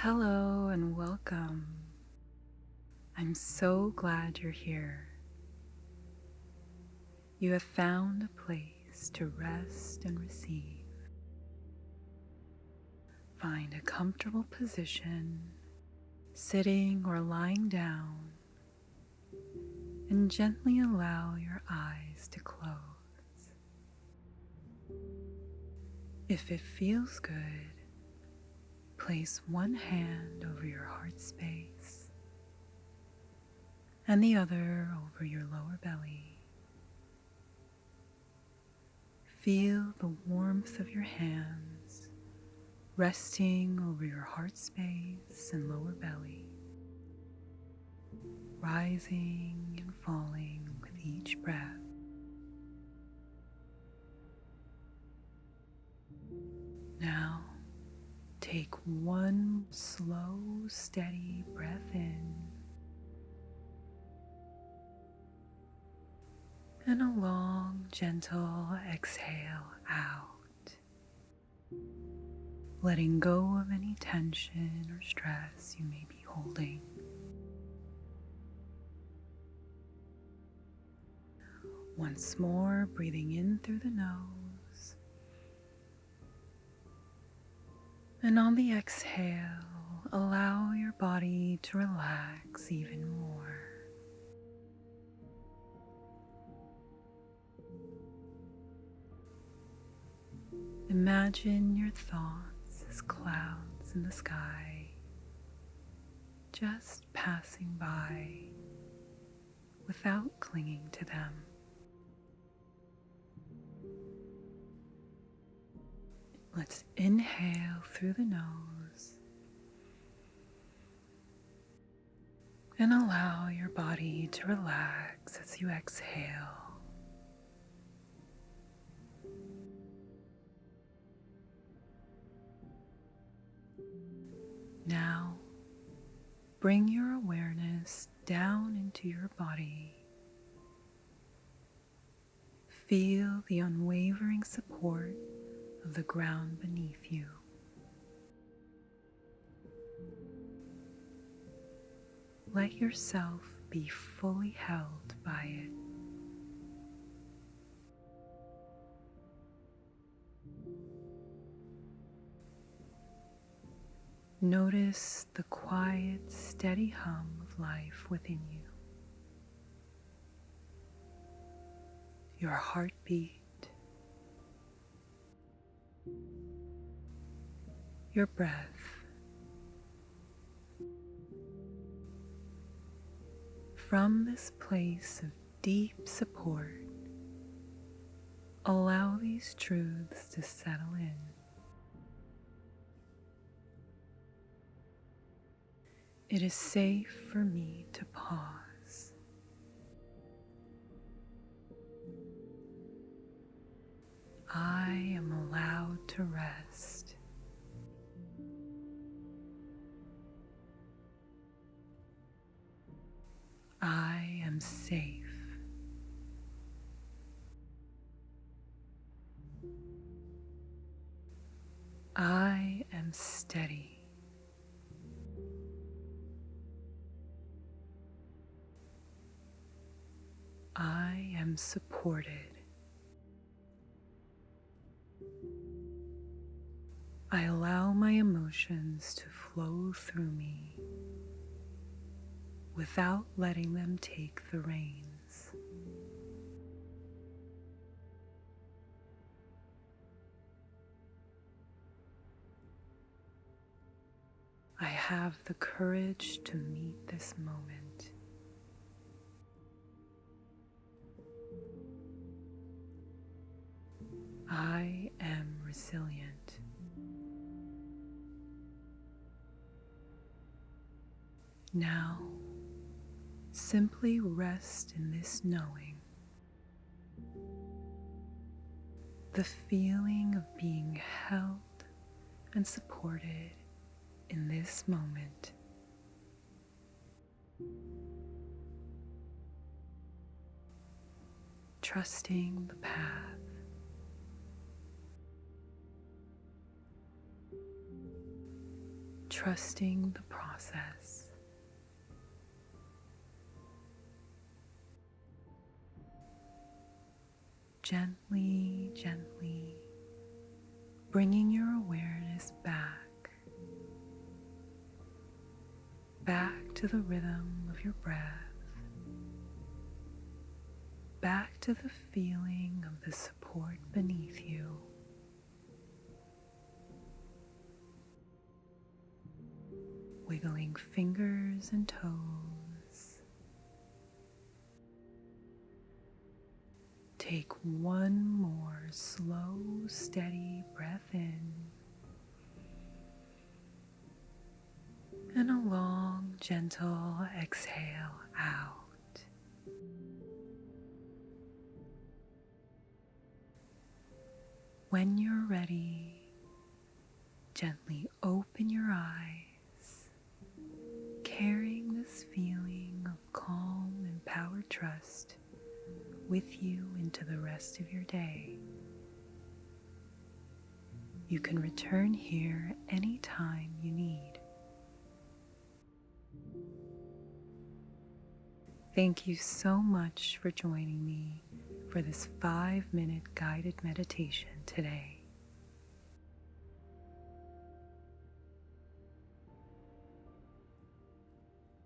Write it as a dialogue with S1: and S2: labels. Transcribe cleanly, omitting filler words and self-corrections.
S1: Hello and welcome. I'm so glad you're here. You have found a place to rest and receive. Find a comfortable position, sitting or lying down, and gently allow your eyes to close. If it feels good, place one hand over your heart space and the other over your lower belly. Feel the warmth of your hands resting over your heart space and lower belly, rising and falling with each breath. Now, take one slow, steady breath in and a long, gentle exhale out, letting go of any tension or stress you may be holding. Once more, breathing in through the nose, and on the exhale, allow your body to relax even more. Imagine your thoughts as clouds in the sky, just passing by without clinging to them. Let's inhale through the nose and allow your body to relax as you exhale. Now, bring your awareness down into your body. Feel the unwavering support of the ground beneath you. Let yourself be fully held by it. Notice the quiet, steady hum of life within you. Your heartbeat, your breath. From this place of deep support, allow these truths to settle in. It is safe for me to pause. I am allowed to rest. I am safe. I am steady. I am supported. I allow my emotions to flow through me without letting them take the reins. I have the courage to meet this moment. I am resilient. Now, simply rest in this knowing. The feeling of being held and supported in this moment. Trusting the path. trusting the process. Gently, gently bringing your awareness back to the rhythm of your breath, back to the feeling of the support beneath you. Wiggling fingers and toes. Take one more slow, steady breath in and a long, gentle exhale out. When you're ready, gently open your eyes, carrying this feeling of calm, empowered trust with you into the rest of your day. You can return here anytime you need. Thank you so much for joining me for this 5-minute guided meditation today.